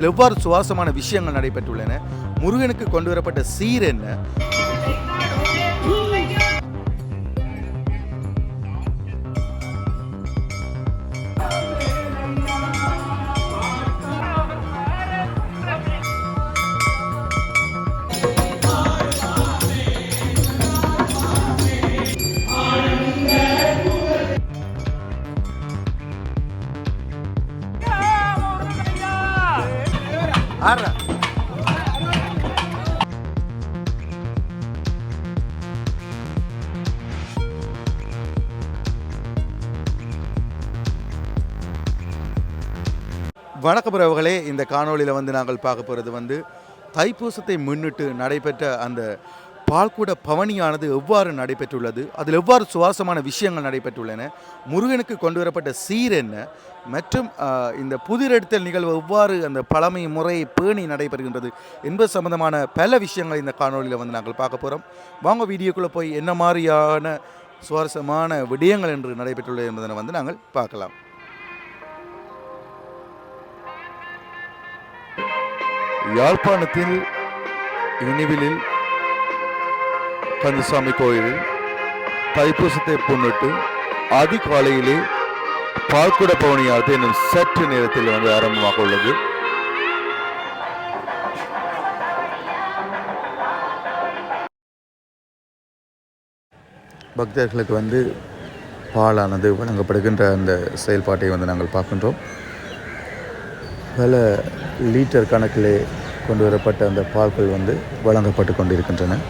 அதில் எவ்வாறு சுவாரஸ்யமான விஷயங்கள் நடைபெற்றுள்ளன, முருகனுக்கு கொண்டு வரப்பட்ட சீர் என்ன, வணக்க உறவுகளே, இந்த காணொளியில் நாங்கள் பார்க்க போகிறது தைப்பூசத்தை முன்னிட்டு நடைபெற்ற அந்த பால்குட பவனியானது எவ்வாறு நடைபெற்றுள்ளது, அதில் எவ்வாறு சுவாரஸ்யமான விஷயங்கள் நடைபெற்றுள்ளன, முருகனுக்கு கொண்டு வரப்பட்ட சீர் என்ன, மற்றும் இந்த புதிரெடுத்தல் நிகழ்வு எவ்வாறு அந்த பழமை முறையை பேணி நடைபெறுகின்றது என்பது சம்பந்தமான பல விஷயங்கள் இந்த காணொளியில் நாங்கள் பார்க்க போகிறோம். வாங்க வீடியோக்குள்ளே போய் என்ன மாதிரியான சுவாரஸ்யமான விடயங்கள் என்று நடைபெற்றுள்ளது என்பதை நாங்கள் பார்க்கலாம். யாழ்ப்பாணத்தில் இனிவிலில் கந்தசாமி கோயிலில் தைப்பூசத்தை முன்னிட்டு அதிகாலையிலே பால்குட பவனியானது இன்னும் சற்று நேரத்தில் ஆரம்பமாக உள்ளது. பக்தர்களுக்கு பாலானது வழங்கப்படுகின்ற அந்த செயல்பாட்டை நாங்கள் பார்க்கின்றோம். பல லிட்டர் கணக்கிலே கொண்டு வரப்பட்ட அந்த பால்கள் வழங்கப்பட்டு கொண்டிருக்கின்றன.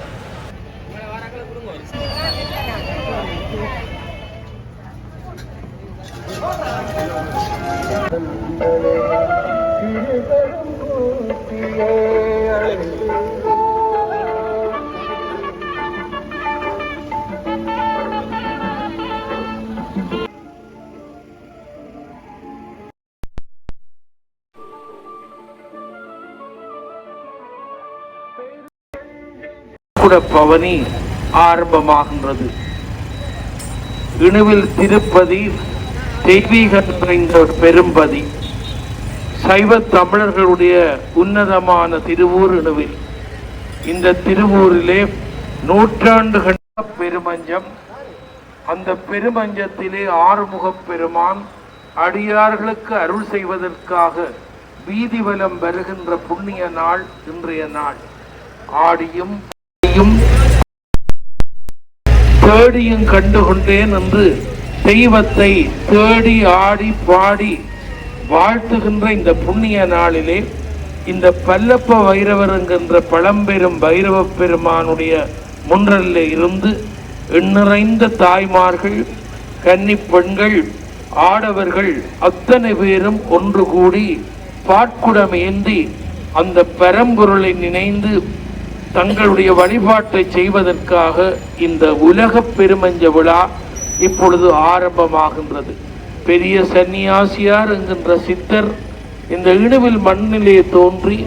பவனி ஆரம்பமாகின்றது. இணுவில் திருப்பதி தெய்வீகம் நிறைந்த பெரும்பதி, சைவ தமிழர்களுடைய உன்னதமான திருவூர் இணுவில். இந்த திருவூரிலே நூற்றாண்டுகள் பெருமஞ்சம், அந்த பெருமஞ்சத்திலே ஆறுமுகப் பெருமான் அடியார்களுக்கு அருள் செய்வதற்காக வீதி வலம் வருகின்ற புண்ணிய நாள் இன்றைய நாள். ஆடியும் தேடியும் கண்டுகொண்டேன் என்று தெய்வத்தை தேடி ஆடி பாடி வாழ்த்துகின்ற இந்த புண்ணிய நாளிலே இந்த பல்லப்ப வைரவர் என்கின்ற பழம்பெரும் பைரவ பெருமானுடைய முன்றலிலே இருந்து எண்ணிறைந்த தாய்மார்கள், கன்னி பெண்கள், ஆடவர்கள் அத்தனை பேரும் ஒன்று கூடி பாட்குடம் ஏந்தி அந்த பரம்பொருளை நினைந்து தங்களுடைய வழிபாட்டை செய்வதற்காக இந்த உலக பெருமஞ்ச விழா இப்பொழுது ஆரம்பமாகின்றது. பெரிய சன்னியாசியார் என்கின்ற சித்தர் இந்த இணுவில் மண்ணிலே தோன்றி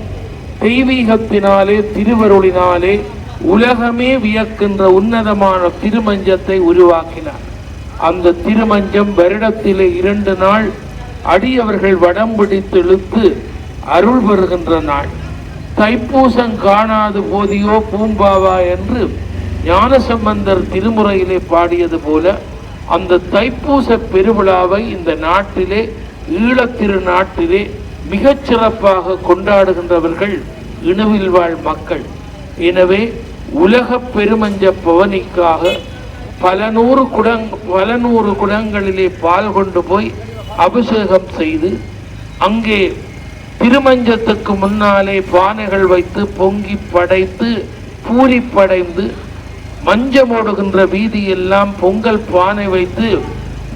தெய்வீகத்தினாலே திருவருளினாலே உலகமே வியக்கின்ற உன்னதமான திருமஞ்சத்தை உருவாக்கினார். அந்த திருமஞ்சம் வருடத்திலே 2 நாள் அடியவர்கள் வடம் பிடித்து இழுத்து அருள் பெறுகின்ற நாள். தைப்பூசம் காணாது போதியோ பூம்பாவா என்று ஞானசம்பந்தர் திருமுறையிலே பாடியது போல அந்த தைப்பூச பெருவிழாவை இந்த நாட்டிலே, ஈழத்திரு நாட்டிலே மிகச் சிறப்பாக கொண்டாடுகின்றவர்கள் இணுவில் வாழ் மக்கள். எனவே உலக பெருமஞ்ச பவனிக்காக பல நூறு குடங்களிலே பால் கொண்டு போய் அபிஷேகம் செய்து அங்கே திருமஞ்சத்துக்கு முன்னாலே பானைகள் வைத்து பொங்கி படைத்து பூரி படைந்து மஞ்சமோடுகின்ற வீதியெல்லாம் பொங்கல் பானை வைத்து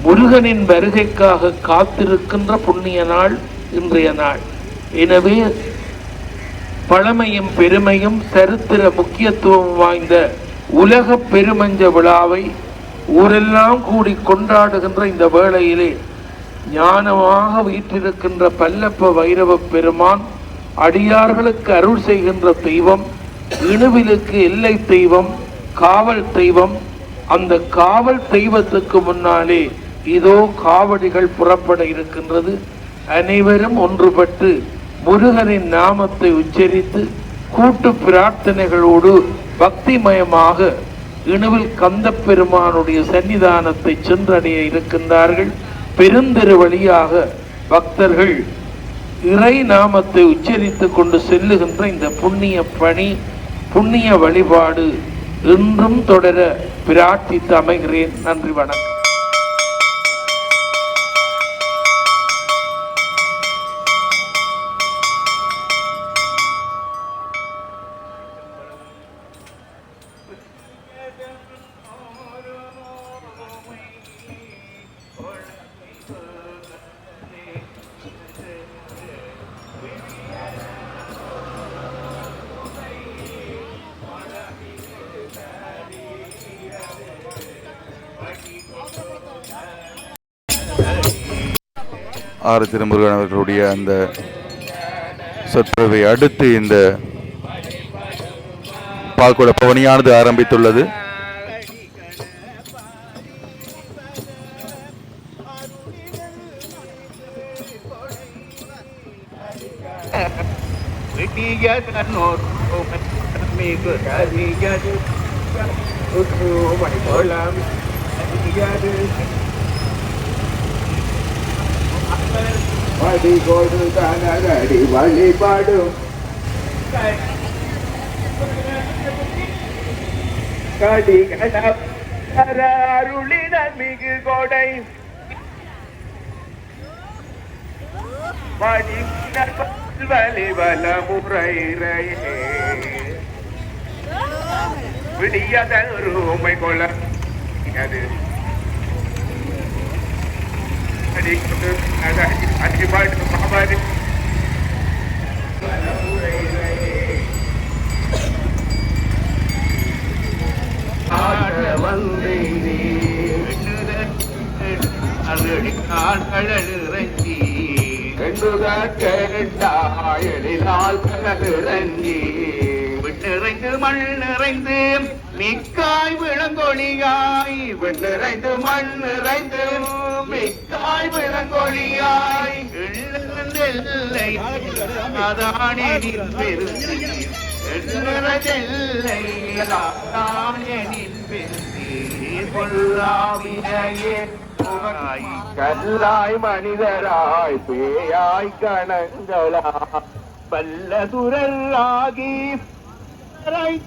முருகனின் வருகைக்காக காத்திருக்கின்ற புண்ணிய நாள் இன்றைய நாள். எனவே பழமையும் பெருமையும் சரித்திர முக்கியத்துவம் வாய்ந்த உலக பெருமஞ்ச விழாவை ஊரெல்லாம் கூடி கொண்டாடுகின்ற இந்த வேளையிலே ஞானமாக வீற்றிருக்கின்ற பல்லப்ப வைரவ பெருமான் அடியார்களுக்கு அருள் செய்கின்ற தெய்வம், இணுவிலுக்கு எல்லை தெய்வம், காவல் தெய்வம். அந்த காவல் தெய்வத்துக்கு முன்னாலே இதோ காவடிகள் புறப்பட இருக்கின்றது. அனைவரும் ஒன்றுபட்டு முருகனின் நாமத்தை உச்சரித்து கூட்டு பிரார்த்தனைகளோடு பக்திமயமாக இணுவில் கந்த பெருமானுடைய சன்னிதானத்தை சென்றடைய இருக்கின்றார்கள். பெருந்தெரு வழியாக பக்தர்கள் இறை நாமத்தை உச்சரித்துக் கொண்டு செல்லுகின்ற இந்த புண்ணிய பணி, புண்ணிய வழிபாடு இன்றும் தொடர பிரார்த்தித்து அமைகிறேன். நன்றி, வணக்கம். ஆறு திருமுருகன் அவர்களுடைய அந்த சொற்பொழிவை அடுத்து இந்த பால்குட பவனியானது ஆரம்பித்துள்ளது. வழிபாடும் அருளினர் மிகு கொடை வலிவல முறையே விடியத உமை கொள்ள அடிபாடு மாபாடு கடலிறங்கி எழிலால் கடலிறங்கி விண்ணிறைந்து மண் நிறைந்து மிக்காய் விளங்கொழியாய் விண்ணிறைந்து மண் நிறைந்து மிக்காய் விளங்கொழியாய் எல்லை அதானே பெருந்தி எல்லை அதானே பெருந்தி கொல்லாவினையே கல்லாய் மனிதராய் பேயாய் கணங்களாய் வல்லதுரராகி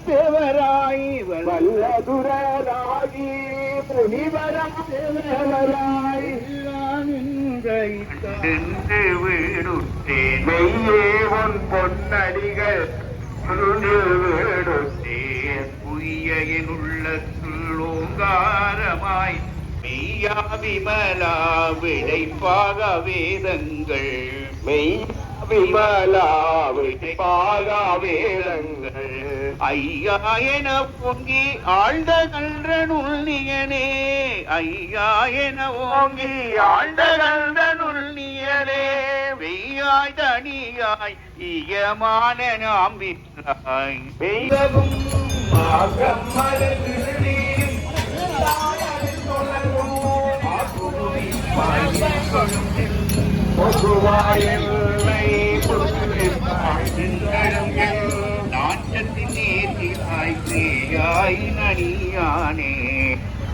தேவராய் வல்லதுரராகி புனிவராய் வீடுத்தேன் மெய்யே உன் பொன்னடிகள் வீடுத்தேன் புதிய என் உள்ளத்துள் ஓங்காரமாய் மெய்யா விமலா விளைப்பாக வேதங்கள் மெய் விமலா விளைப்பாக வேதங்கள் ஐயா என பொங்கி ஆழ்ந்த கன்ற நுள்ளியனே ஐயா என ஓங்கி ஆழ்ந்த கன்ற நுள்ளியனே வெய்யாய் தனியாய் ஈயமான நாம்பினாய் வெய்யவும்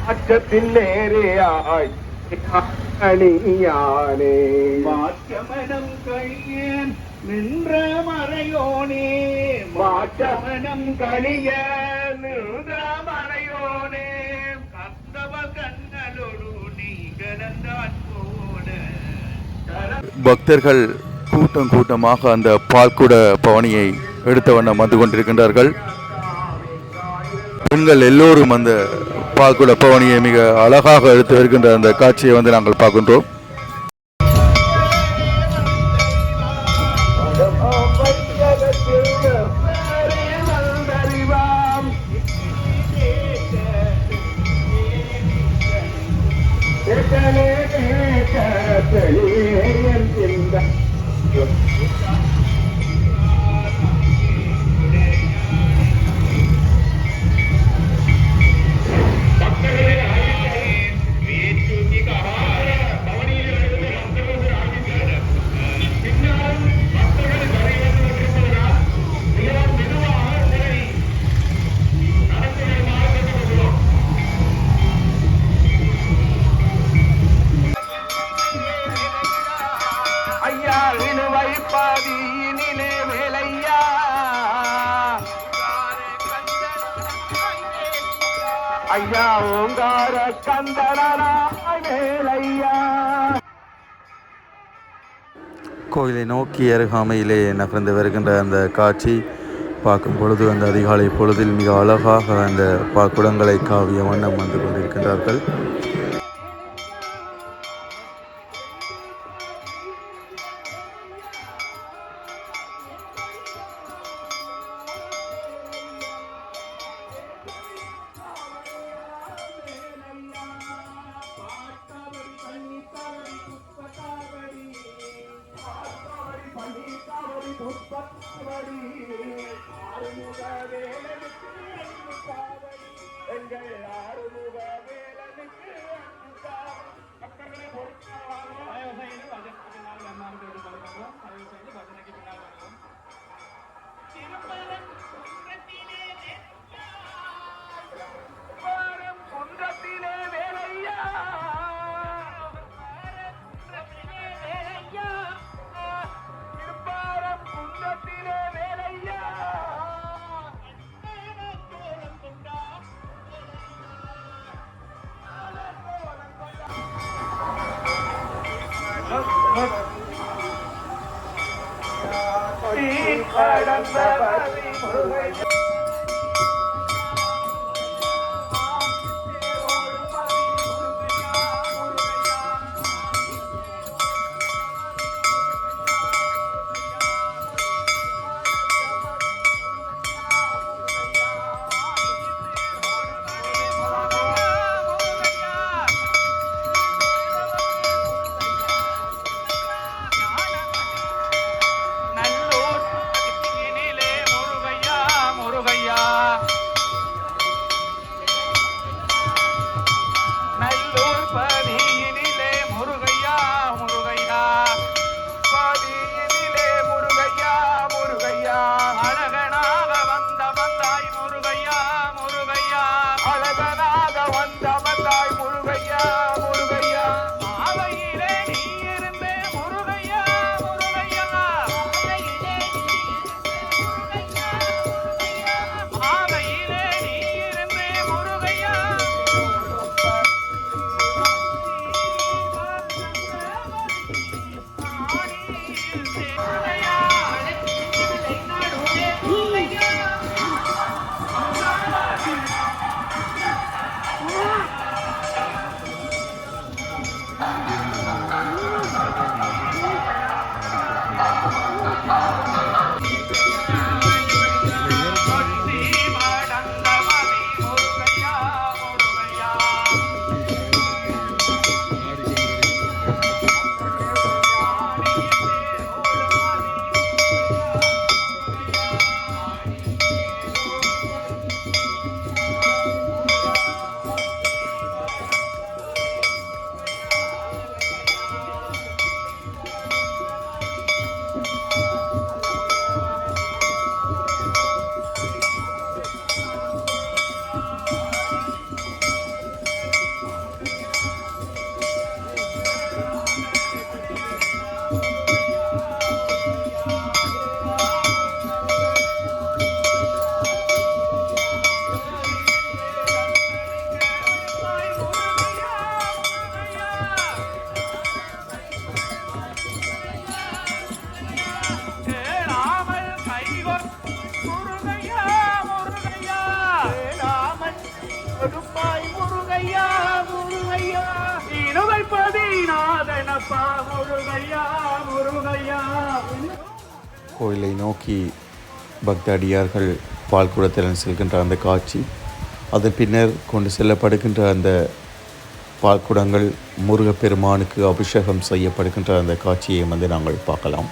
நாட்டத்தின் நேரையாய் அணியானே மாற்றமனம் கழியன் நின்ற மறையோனே மாற்றமனம் கழிய நின்ற மறையோனே கந்தவ கண்ணலொரு நீ கலந்தான் போன பக்தர்கள் கூட்டம் கூட்டமாக அந்த பால்குட பவனியை எடுத்த வண்ணம் வந்து கொண்டிருக்கின்றார்கள். பெண்கள் எல்லோரும் அந்த பால்குட பவனியை மிக அழகாக எடுத்து வருகின்ற அந்த காட்சியை வந்து நாங்கள் பார்க்கின்றோம். பவனி ஐயா ஓங்கார கந்தனாய் வேலையா. கோயிலை நோக்கி அருகாமையிலே நகர்ந்து வருகின்ற அந்த காட்சி பார்க்கும் பொழுது அந்த அதிகாலை பொழுதில் மிக அழகாக அந்த குடங்களை காவிய வண்ணம் வந்து கொண்டிருக்கின்றார்கள். கோயிலை நோக்கி பக்தடியார்கள் பால்குடத்துடன் செல்கின்ற அந்த காட்சி, அதன் பின்னர் கொண்டு செல்லப்படுகின்ற அந்த பால்குடங்கள் முருகப்பெருமானுக்கு அபிஷேகம் செய்யப்படுகின்ற அந்த காட்சியை நாங்கள் பார்க்கலாம்.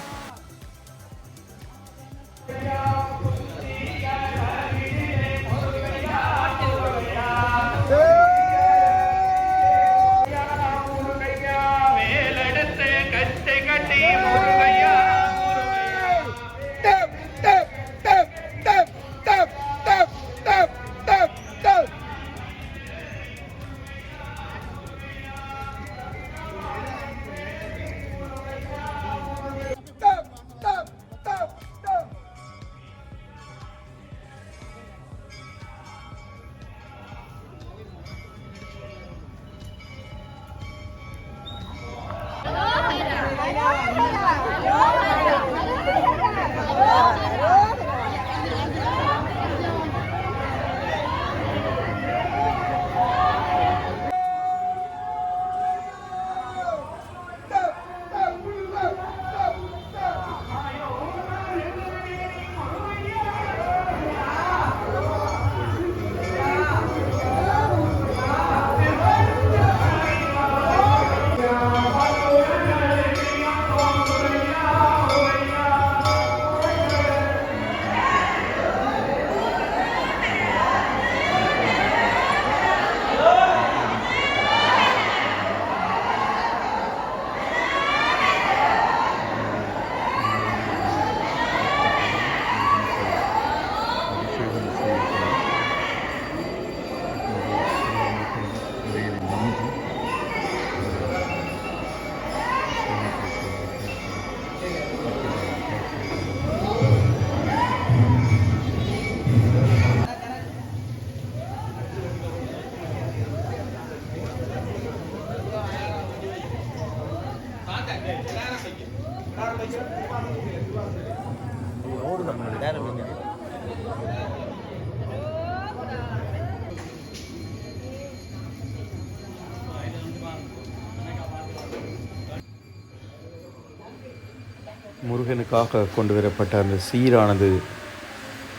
முருகனுக்காக கொண்டு வரப்பட்ட அந்த சீரானது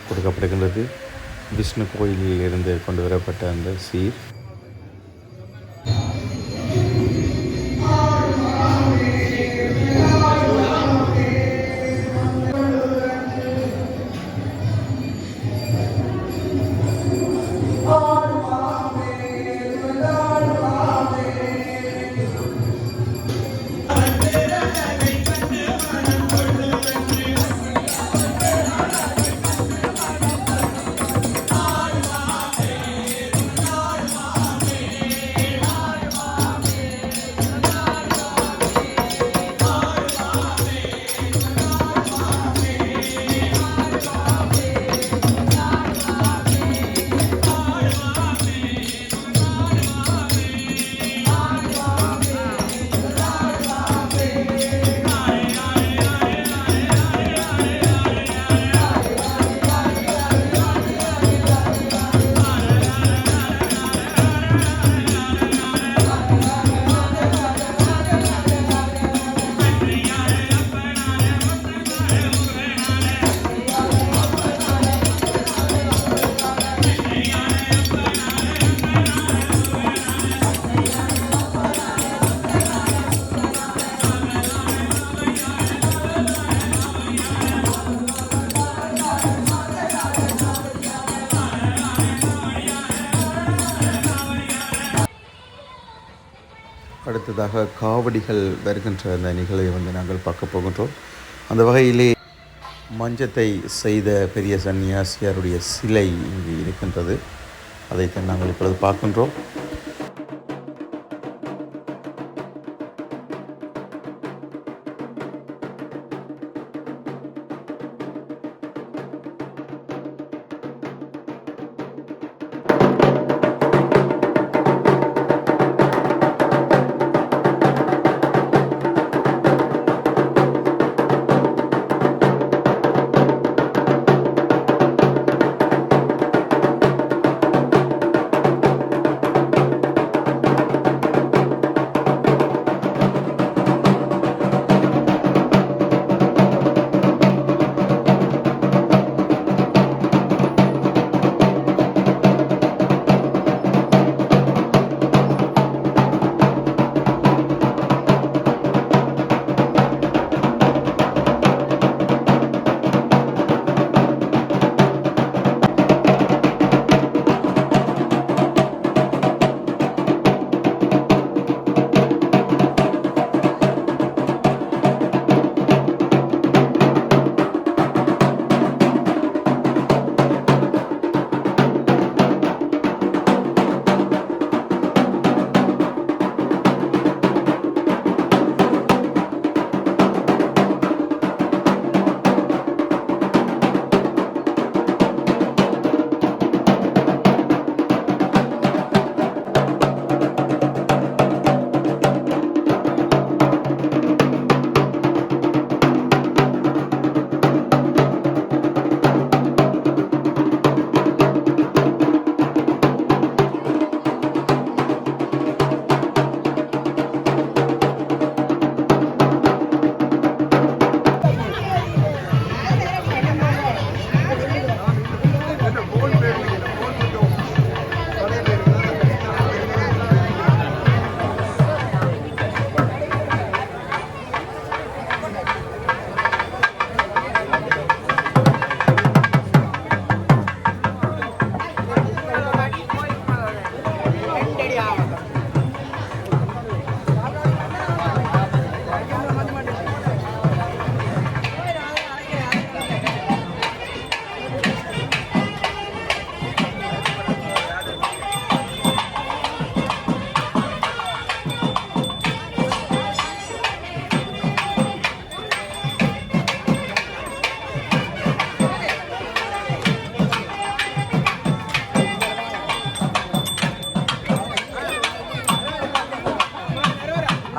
கொடுக்கப்படுகின்றது. விஷ்ணு கோயிலில் இருந்து கொண்டு வரப்பட்ட அந்த சீர். அடுத்ததாக காவடிகள் வருகின்ற அந்த நிகழ்வை நாங்கள் பார்க்க போகின்றோம். அந்த வகையிலே மஞ்சத்தை செய்த பெரிய சன்னியாசியாருடைய சிலை இங்கு இருக்கின்றது. அதைத்தான் நாங்கள் இப்பொழுது பார்க்கின்றோம்.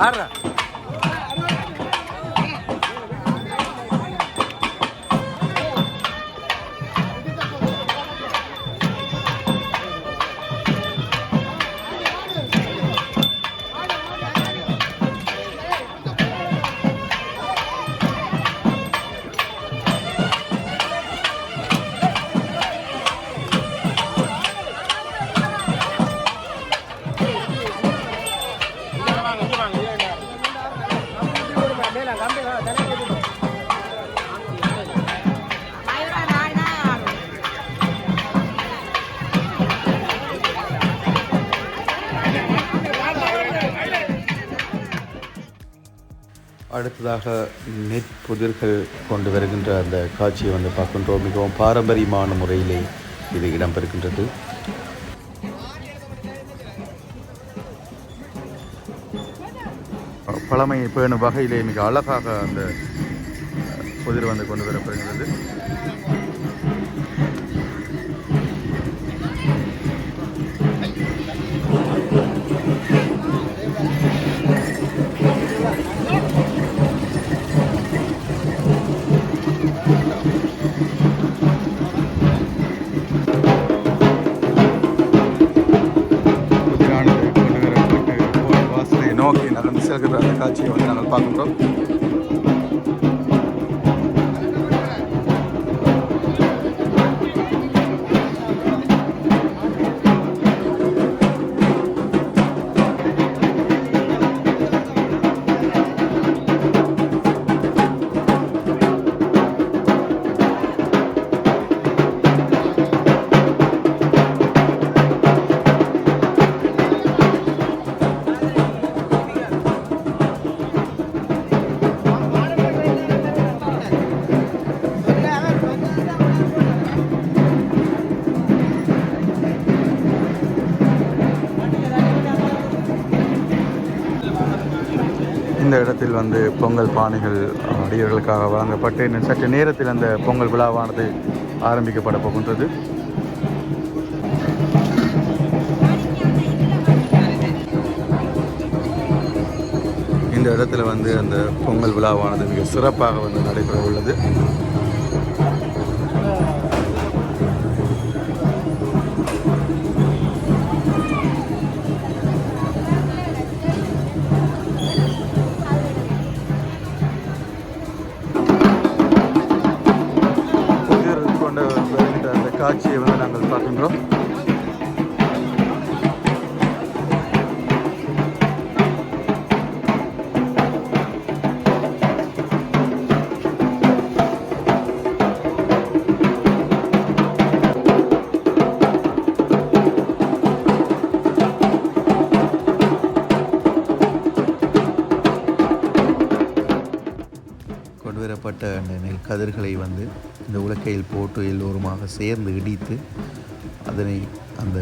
ஆடுறா அடுத்ததாக நெற்புதிர்கள் கொண்டு வருகின்ற அந்த காட்சியை வந்து பார்க்கின்றோம். மிகவும் பாரம்பரியமான முறையிலே இது இடம்பெறுகின்றது. பழமையை பேணும் வகையிலே மிக அழகாக அந்த புதிர் வந்து கொண்டு வரப்படுகிறது. நோக்கி நடந்து செல்கின்ற அந்த காட்சியை வந்து நாங்கள் பார்க்கின்றோம். இந்த இடத்தில் வந்து பொங்கல் பானைகள் அடியவர்களுக்காக வழங்கப்பட்டு இன்னும் சற்று நேரத்தில் அந்த பொங்கல் விழாவானது ஆரம்பிக்கப்பட போகின்றது. இந்த இடத்துல வந்து அந்த பொங்கல் விழாவானது மிக சிறப்பாக வந்து நடைபெற உள்ளது. அந்த காட்சியை வந்து நாங்கள் பார்க்கின்றோம். கொண்டுவரப்பட்ட அந்த நெல் கதிர்களை வந்து இந்த உலக்கையில் போட்டு எல்லோருமாக சேர்ந்து இடித்து அதனை அந்த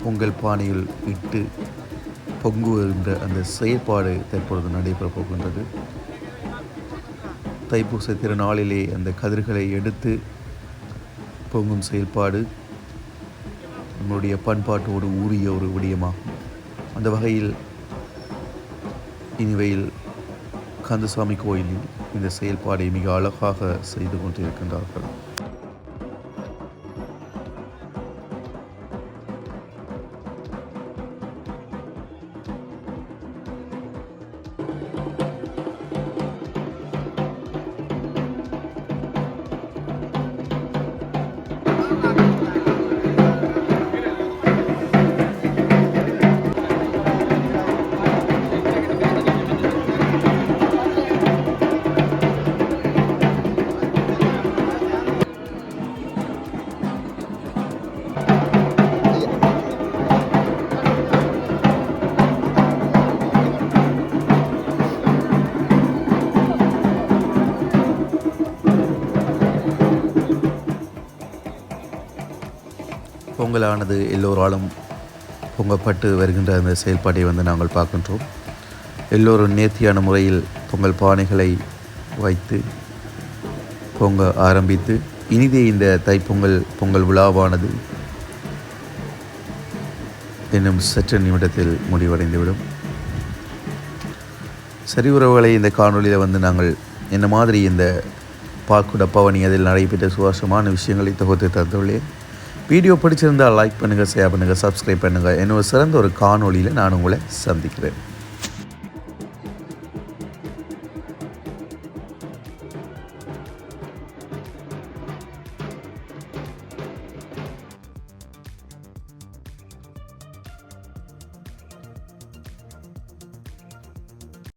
பொங்கல் பானையில் இட்டு பொங்குகின்ற அந்த செயற்பாடு தற்பொழுது நடைபெறப் போகின்றது. தைப்பூச திருநாளிலே அந்த கதிர்களை எடுத்து பொங்கும் செயல்பாடு நம்முடைய பண்பாட்டோடு ஊறிய ஒரு விடயமாகும். அந்த வகையில் இனிவையில் கந்தசாமி கோயிலில் இந்த செயல்பாடை மிக அழகாக செய்து கொண்டிருக்கின்றார்கள். பொங்கலானது எல்லோராலும் பொங்கப்பட்டு வருகின்ற அந்த செயல்பாட்டை வந்து நாங்கள் பார்க்கின்றோம். எல்லோரும் நேர்த்தியான முறையில் பொங்கல் பானைகளை வைத்து பொங்க ஆரம்பித்து இனிதே இந்த பொங்கல் விழாவானது இன்னும் சற்று நிமிடத்தில் முடிவடைந்துவிடும். சரி உறவுகளை, இந்த காணொலியில் வந்து நாங்கள் என்ன மாதிரி இந்த பால்குட பவனி அதில் நடைபெற்ற சுவாரஸ்யமான விஷயங்களை தொகுத்து தந்துள்ளேன். வீடியோ பிடிச்சிருந்தால் லைக் பண்ணுங்கள், ஷேர் பண்ணுங்கள், சப்ஸ்கிரைப் பண்ணுங்கள். இன்னொரு சிறந்த ஒரு காணொலியில் நான் உங்களை சந்திக்கிறேன்.